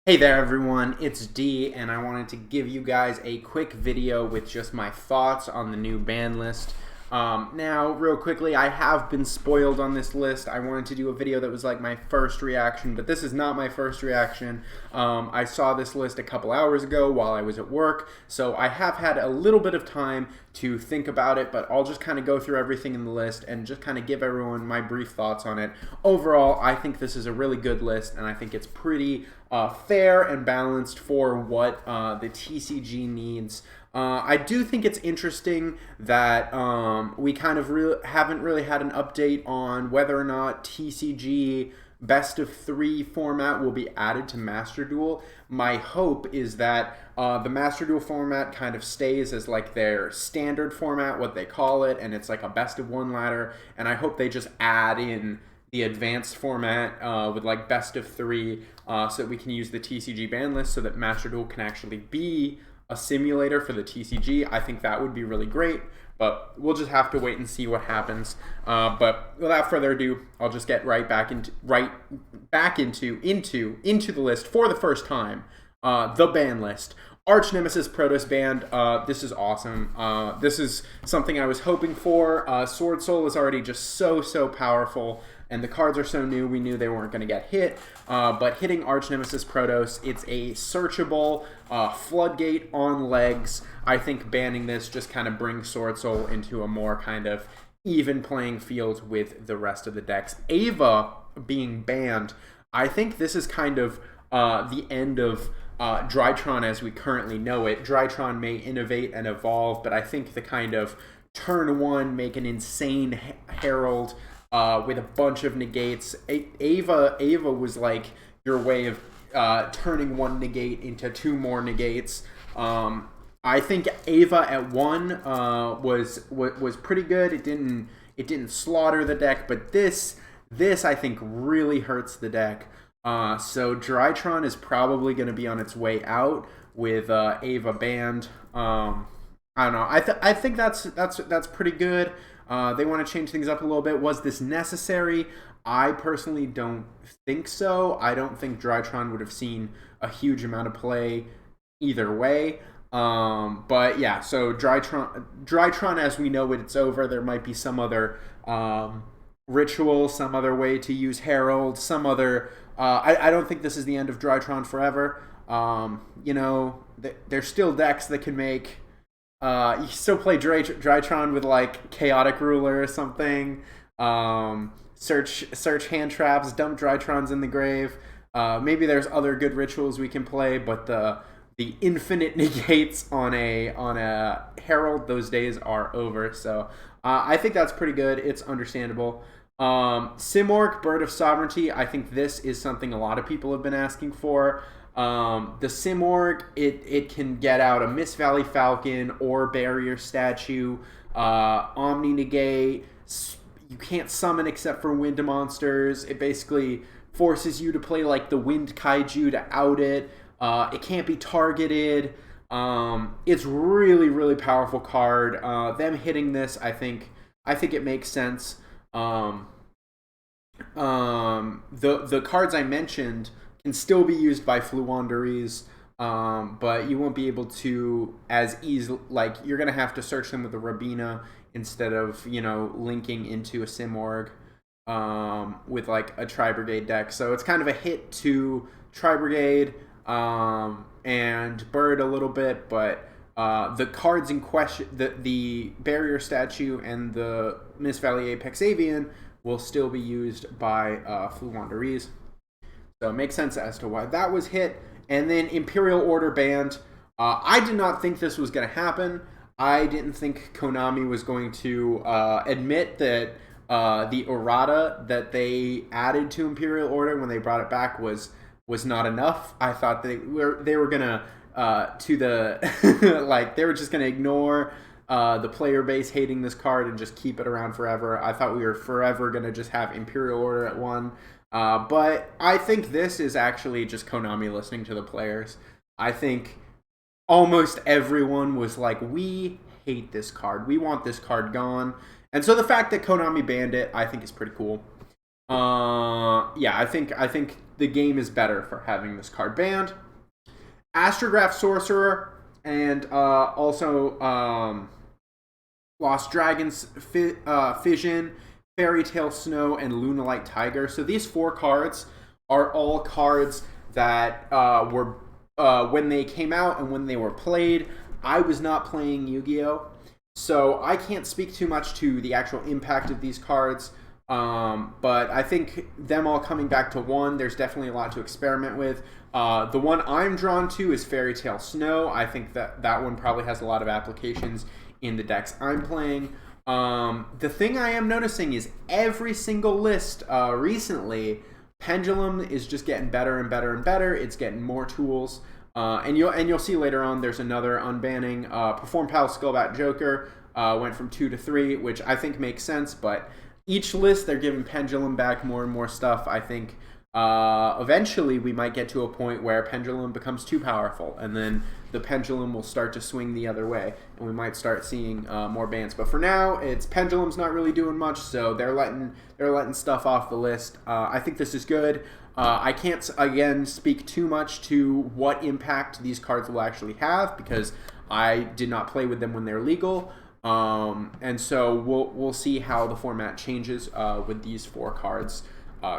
Hey there everyone, it's D, and I wanted to give you guys a quick video with just my thoughts on the new ban list. Now, real quickly, I have been spoiled on this list. I wanted to do a video that was like my first reaction, but this is not my first reaction. I saw this list a couple hours ago while I was at work, so I have had a little bit of time to think about it, but I'll just kind of go through everything in the list and just kind of give everyone my brief thoughts on it. Overall, I think this is a really good list, and I think it's pretty fair and balanced for what the TCG needs. I do think it's interesting that we kind of haven't really had an update on whether or not TCG best of 3 format will be added to Master Duel. My hope is that the Master Duel format kind of stays as like their standard format, what they call it, and it's like a best of 1 ladder, and I hope they just add in the advanced format with like best of 3 so that we can use the TCG ban list so that Master Duel can actually be a simulator for the TCG. I think that would be really great, but we'll just have to wait and see what happens. But without further ado, I'll just get right back into the list for the first time. The ban list. Archenemessis Protos band. This is awesome. This is something I was hoping for. Swordsoul is already just so powerful, and the cards are so new, we knew they weren't going to get hit. But hitting Archenemessis Protos, it's a searchable floodgate on legs. I think banning this just kind of brings Swordsoul into a more kind of even playing field with the rest of the decks. Ava being banned, I think this is kind of the end of Drytron as we currently know it. Drytron may innovate and evolve, but I think the kind of turn 1, make an insane Herald with a bunch of negates. Ava was like your way of turning 1 negate into 2 more negates. I think Ava at 1 was pretty good. It didn't slaughter the deck, but this I think really hurts the deck. So Drytron is probably going to be on its way out with Ava banned. I don't know. I think that's pretty good. They want to change things up a little bit. Was this necessary? I personally don't think so. I don't think Drytron would have seen a huge amount of play either way. But yeah, so Drytron as we know it, it's over. There might be some other ritual, some other way to use Herald, some other... I don't think this is the end of Drytron forever. You know, there's still decks that can make... you can still play Drytron with like Chaotic Ruler or something. Search hand traps, dump Drytrons in the grave. Maybe there's other good rituals we can play, but the infinite negates on a Herald, those days are over. So I think that's pretty good. It's understandable. Symmork, Bird of Sovereignty, I think this is something a lot of people have been asking for. The Symmork, it can get out a Mist Valley Falcon or Barrier Statue, Omni Negate. You can't summon except for Wind Monsters. It basically forces you to play like the Wind Kaiju to out it. It can't be targeted. It's really powerful card. Them hitting this, I think it makes sense. The cards I mentioned can still be used by Fluwanderees, but you won't be able to as easily, like, you're going to have to search them with a Rabina instead of, you know, linking into a Symmork with like a Tri-Brigade deck. So it's kind of a hit to Tri-Brigade and Bird a little bit, but the cards in question, the Barrier Statue and the Mist Valley Apex Avian will still be used by Fluwanderees. So it makes sense as to why that was hit. And then Imperial Order banned. I did not think this was going to happen. I didn't think Konami was going to admit that the errata that they added to Imperial Order when they brought it back was not enough. I thought they were gonna like they were just gonna ignore the player base hating this card and just keep it around forever. I thought we were forever gonna just have Imperial Order at 1. But I think this is actually just Konami listening to the players. I think almost everyone was like, we hate this card. We want this card gone. And so the fact that Konami banned it, I think is pretty cool. Yeah, I think the game is better for having this card banned. Astrograph Sorcerer and also Lost Dragons Fission, Fairy Tale Snow, and Lunalight Tiger. So these 4 cards are all cards that were when they came out and when they were played. I was not playing Yu-Gi-Oh! So I can't speak too much to the actual impact of these cards. But I think them all coming back to 1, there's definitely a lot to experiment with. The one I'm drawn to is Fairy Tale Snow. I think that one probably has a lot of applications in the decks I'm playing. The thing I am noticing is every single list recently, Pendulum is just getting better and better and better. It's getting more tools. And you'll see later on there's another unbanning. Perform Pal Skullbat Joker went from 2 to 3, which I think makes sense, but each list they're giving Pendulum back more and more stuff. I think eventually we might get to a point where Pendulum becomes too powerful, and then the pendulum will start to swing the other way, and we might start seeing more bans. But for now, it's Pendulum's not really doing much, so they're letting stuff off the list. I think this is good. I can't again speak too much to what impact these cards will actually have because I did not play with them when they're legal. And so we'll see how the format changes with these 4 cards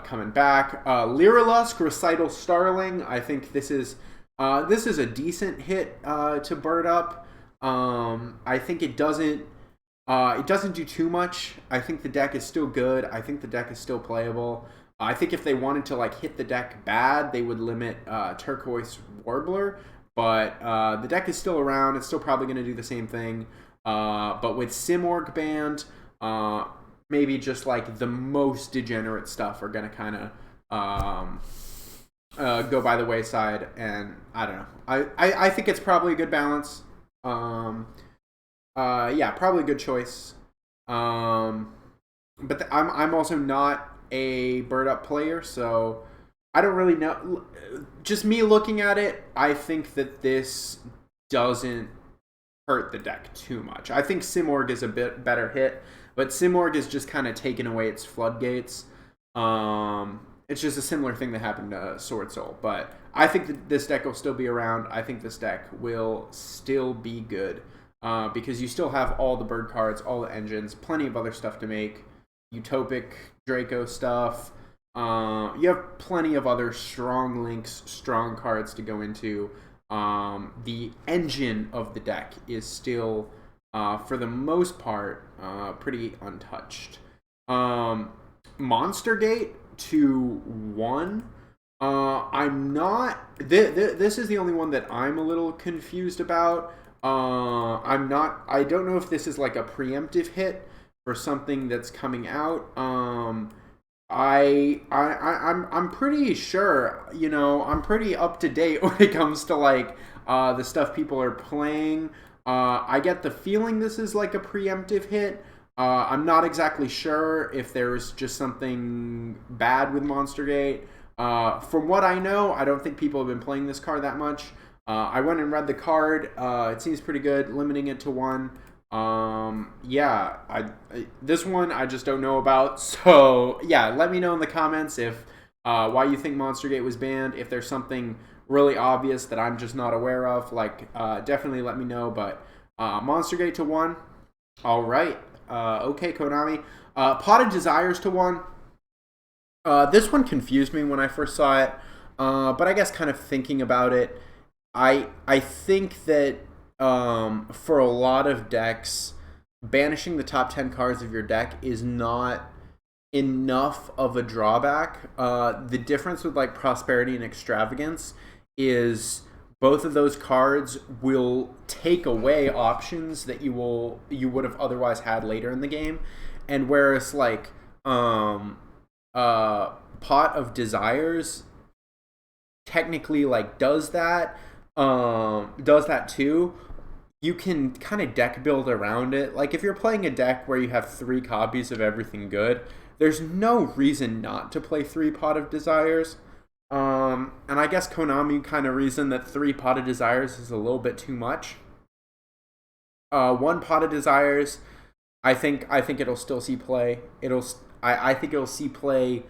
coming back. Lyrilusk, Recital Starling. I think this is a decent hit to bird up. I think it doesn't do too much. I think the deck is still good. I think the deck is still playable. I think if they wanted to like hit the deck bad, they would limit Turquoise Warbler. But the deck is still around. It's still probably going to do the same thing. But with Symmork banned, maybe just like the most degenerate stuff are going to kind of go by the wayside. And I don't know. I think it's probably a good balance. Yeah, probably a good choice. But I'm also not a bird up player, so I don't really know. Just me looking at it, I think that this doesn't hurt the deck too much. I think Symmork is a bit better hit, but Symmork is just kind of taking away its floodgates. It's just a similar thing that happened to swordsoul, but I think that this deck will still be around. I think this deck will still be good because you still have all the bird cards, all the engines, plenty of other stuff to make. Utopic Draco stuff. You have plenty of other strong links, strong cards to go into. The engine of the deck is still, for the most part, pretty untouched. Monstergate to 1. I'm not. This is the only one that I'm a little confused about. I'm not. I don't know if this is like a preemptive hit for something that's coming out. I'm pretty sure, you know, I'm pretty up to date when it comes to like the stuff people are playing. I get the feeling this is like a preemptive hit. I'm not exactly sure if there's just something bad with Monstergate. From what I know, I don't think people have been playing this card that much. I went and read the card. It seems pretty good, limiting it to 1. Yeah, this one I just don't know about. So yeah, let me know in the comments if why you think Monstergate was banned. If there's something really obvious that I'm just not aware of, like definitely let me know. But Monstergate to 1. All right. Okay, Kodami. Pot of Desires to 1. This one confused me when I first saw it, but I guess kind of thinking about it, I think that for a lot of decks, banishing the top 10 cards of your deck is not enough of a drawback. The difference with like Prosperity and Extravagance is both of those cards will take away options that you would have otherwise had later in the game, and whereas like Pot of Desires technically like does that too. You can kind of deck build around it. Like if you're playing a deck where you have 3 copies of everything good, there's no reason not to play 3 Pot of Desires. And I guess Konami kind of reasoned that 3 Pot of Desires is a little bit too much. 1 Pot of Desires, I think it'll still see play. I think it'll see play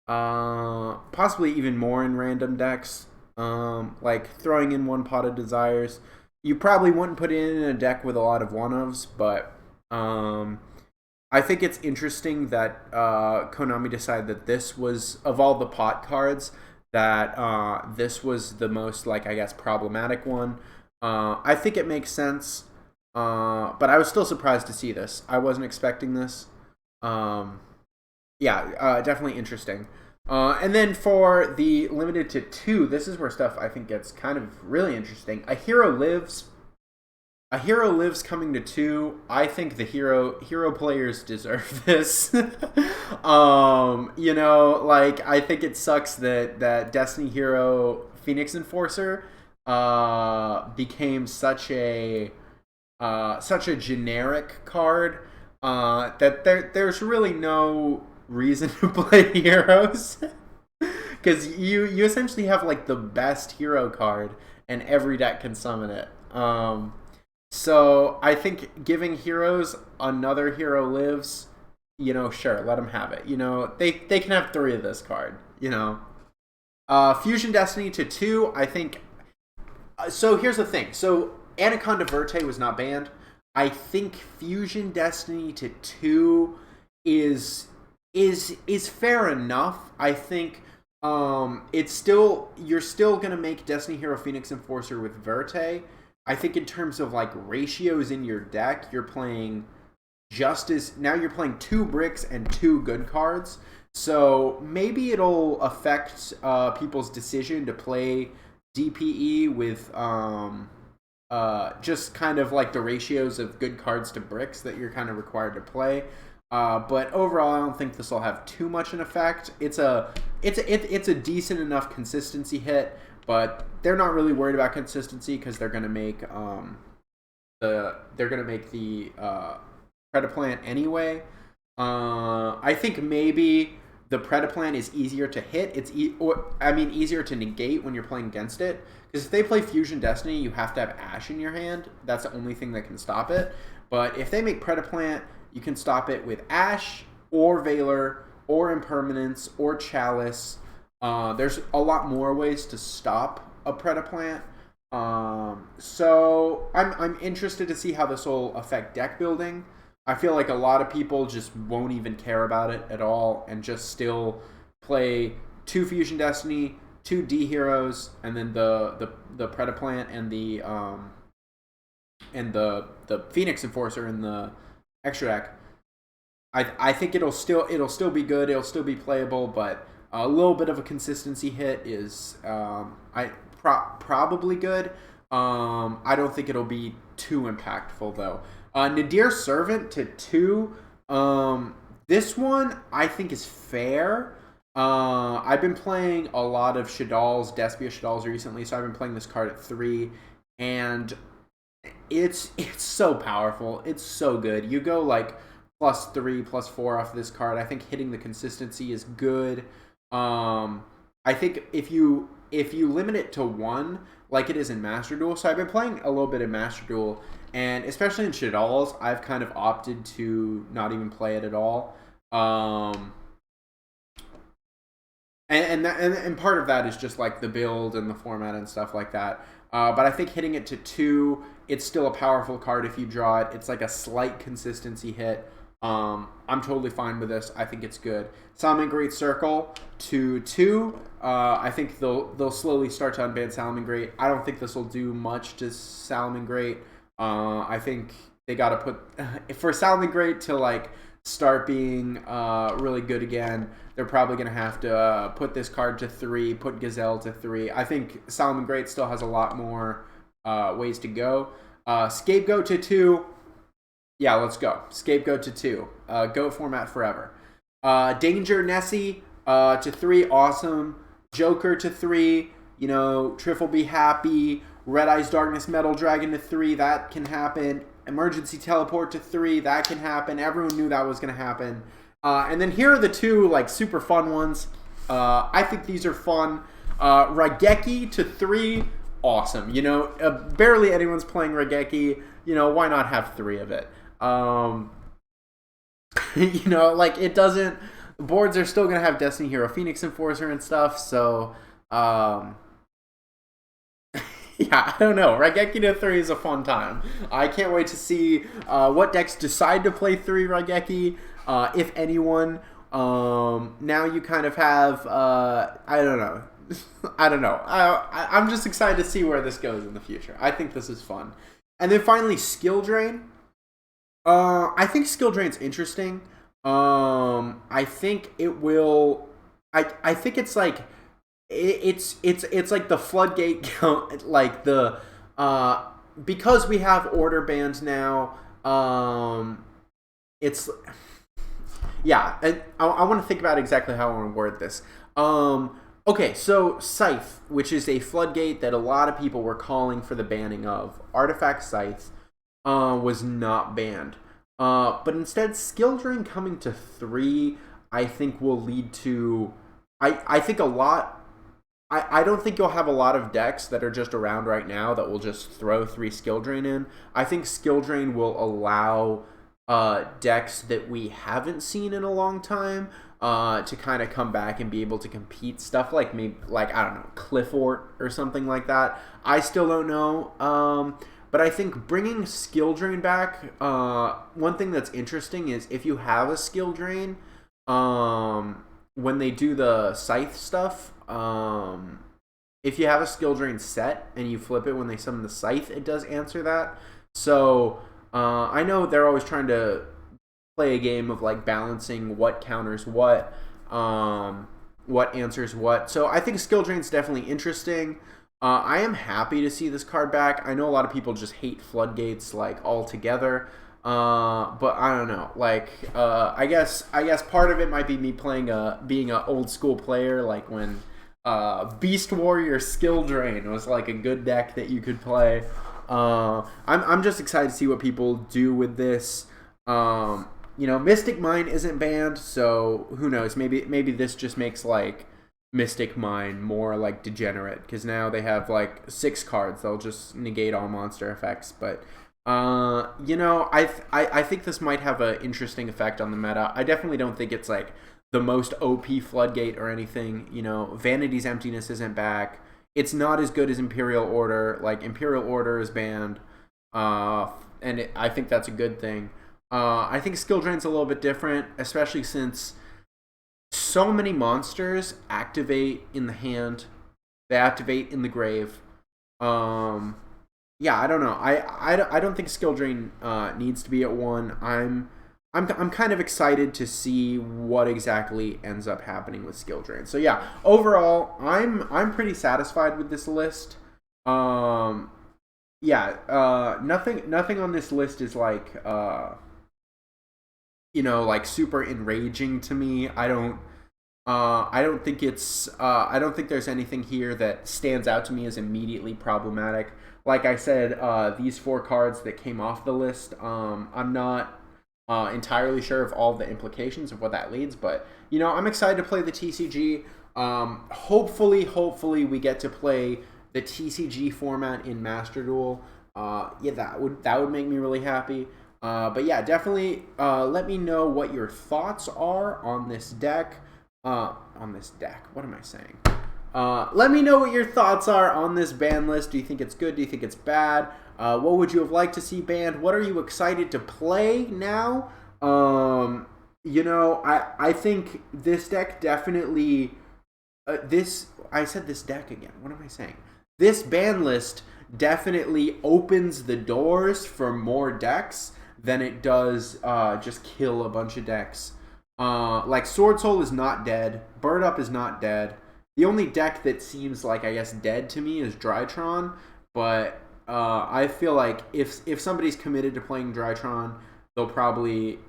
Possibly even more in random decks. Like throwing in one Pot of Desires. You probably wouldn't put it in a deck with a lot of one-ofs, but I think it's interesting that Konami decided that this was, of all the pot cards, that this was the most, like, I guess, problematic one. I think it makes sense, but I was still surprised to see this. I wasn't expecting this. Yeah, definitely interesting. And then for the limited to 2, this is where stuff I think gets kind of really interesting. A Hero Lives. A Hero Lives coming to 2. I think the hero players deserve this. You know, like, I think it sucks that Destiny Hero Phoenix Enforcer became such a generic card that there's really no reason to play heroes. Because you essentially have, like, the best hero card and every deck can summon it. So I think giving heroes another Hero Lives, you know, sure, let them have it. You know, they can have 3 of this card, you know. Fusion Destiny to 2, I think. So here's the thing. So Anaconda Verte was not banned. I think Fusion Destiny to 2 is fair enough. I think it's still, you're still gonna make Destiny Hero Phoenix Enforcer with Verte. I think in terms of, like, ratios in your deck, you're playing now you're playing 2 bricks and 2 good cards. So maybe it'll affect people's decision to play DPE with just kind of like the ratios of good cards to bricks that you're kind of required to play. But overall, I don't think this will have too much an effect. It's a decent enough consistency hit, but they're not really worried about consistency because they're gonna make the Predaplant anyway. I think maybe the Predaplant is easier to hit. Easier to negate when you're playing against it. Because if they play Fusion Destiny, you have to have Ash in your hand. That's the only thing that can stop it. But if they make Predaplant, you can stop it with Ash or Valor or Impermanence or Chalice. There's a lot more ways to stop a Predaplant. So I'm interested to see how this will affect deck building. I feel like a lot of people just won't even care about it at all and just still play 2 Fusion Destiny, 2 D Heroes, and then the Predaplant and the Phoenix Enforcer in the extra deck. I think it'll still be good. It'll still be playable, but a little bit of a consistency hit is probably good. I don't think it'll be too impactful though. Nadir Servant to 2. This one I think is fair. I've been playing a lot of Shadal's, Despia Shadal's recently, so I've been playing this card at 3, and it's so powerful. It's so good. You go like +3, +4 off this card. I think hitting the consistency is good. I think if you limit it to 1, like it is in Master Duel, so I've been playing a little bit in Master Duel, and especially in Shadal's, I've kind of opted to not even play it at all. And part of that is just like the build and the format and stuff like that. But I think hitting it to 2, it's still a powerful card if you draw it. It's like a slight consistency hit. I'm totally fine with this. I think it's good. Salamangreat Circle to 2. I think they'll slowly start to unban Salamangreat. I don't think this will do much to Salamangreat. I think they got to put for Salamangreat to like start being really good again. They're probably gonna have to put this card to 3, put Gazelle to 3. I think Salamangreat still has a lot more ways to go. Scapegoat to 2. Yeah, let's go. Scapegoat to 2. Goat format forever. Danger Nessie to 3. Awesome. Joker to 3. You know, Triff will be happy. Red Eyes Darkness Metal Dragon to 3. That can happen. Emergency Teleport to 3. That can happen. Everyone knew that was going to happen. And then here are the 2 like super fun ones. I think these are fun. Raigeki to 3. Awesome. You know, barely anyone's playing Raigeki. You know, why not have 3 of it? You know, like it doesn't boards are still gonna have Destiny Hero Phoenix Enforcer and stuff, so yeah, I don't know. Raigeki to 3 is a fun time. I can't wait to see what decks decide to play 3 Raigeki, if anyone. Now you kind of have, I don't know. I don't know. I'm just excited to see where this goes in the future. I think this is fun. And then finally, Skill Drain. I think Skill Drain's interesting. I think it will... I think it's like... It's like the floodgate count, like the because we have order bands now. It's yeah. I want to think about exactly how I want to word this. Okay, so Scythe, which is a floodgate that a lot of people were calling for the banning of, Artifact Scythe, was not banned. But instead, Skill Drain coming to 3, I think will lead to. I think a lot. I don't think you'll have a lot of decks that are just around right now that will just throw 3 Skill Drain in. I think Skill Drain will allow decks that we haven't seen in a long time to kind of come back and be able to compete. Stuff like maybe, like, I don't know, qliphort or something like that. I still don't know. But I think bringing Skill Drain back, one thing that's interesting is if you have a Skill Drain, when they do the Scythe stuff, if you have a Skill Drain set and you flip it when they summon the Scythe, it does answer that. So I know they're always trying to play a game of like balancing what counters what answers what. So I think Skill Drain's definitely interesting. I am happy to see this card back. I know a lot of people just hate floodgates like altogether. But I don't know. Like, I guess part of it might be me playing being an old school player, like when Beast Warrior Skill Drain was like a good deck that you could play. I'm just excited to see what people do with this. Mystic Mine isn't banned, so who knows? Maybe this just makes like Mystic Mine more like degenerate, because now they have like 6 cards. They'll just negate all monster effects, but. I think this might have an interesting effect on the meta. I definitely don't think it's like the most OP floodgate or anything. Vanity's Emptiness isn't back. It's not as good as Imperial Order. Like, Imperial Order is banned, and I think that's a good thing. I think Skill Drain's a little bit different, especially since so many monsters activate in the hand. They activate in the grave. Yeah, I don't know. I don't think Skill Drain needs to be at 1. I'm kind of excited to see what exactly ends up happening with Skill Drain. So yeah, overall, I'm pretty satisfied with this list. Nothing on this list is like like super enraging to me. I don't think I don't think there's anything here that stands out to me as immediately problematic. Like I said, these 4 cards that came off the list, I'm not entirely sure of all the implications of what that leads, but I'm excited to play the TCG. Hopefully we get to play the TCG format in Master Duel. That would make me really happy. But yeah, definitely let me know what your thoughts are on this deck. What am I saying? Let me know what your thoughts are on this ban list. Do you think it's good? Do you think it's bad? What would you have liked to see banned? What are you excited to play now? I think this deck definitely... I said this deck again. What am I saying? This ban list definitely opens the doors for more decks than it does just kill a bunch of decks. Like swordsoul is not dead. Bird Up is not dead. The only deck that seems like, I guess, dead to me is Drytron, but I feel like if somebody's committed to playing Drytron, they'll probably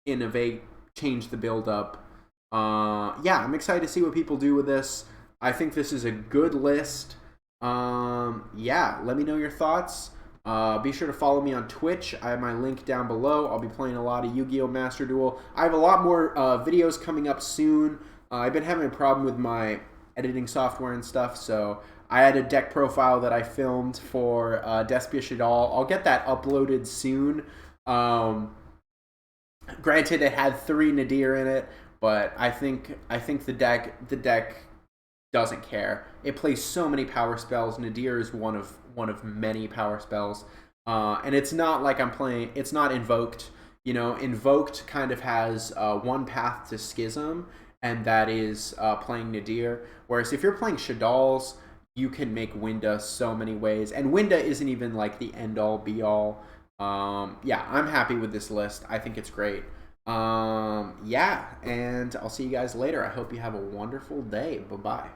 innovate, change the build-up. I'm excited to see what people do with this. I think this is a good list. Let me know your thoughts. Be sure to follow me on Twitch. I have my link down below. I'll be playing a lot of Yu-Gi-Oh! Master Duel. I have a lot more videos coming up soon. I've been having a problem with my editing software and stuff, so I had a deck profile that I filmed for Despia Shadal. I'll get that uploaded soon. Granted, it had 3 Nadir in it, but I think the deck doesn't care. It plays so many power spells. Nadir is one of many power spells, and it's not like I'm playing. It's not invoked. You know, invoked kind of has one path to Schism, and that is playing Nadir. Whereas if you're playing Shadal's, you can make Winda so many ways, and Winda isn't even like the end all be all. Yeah, I'm happy with this list. I think it's great. Yeah, and I'll see you guys later. I hope you have a wonderful day. Bye bye.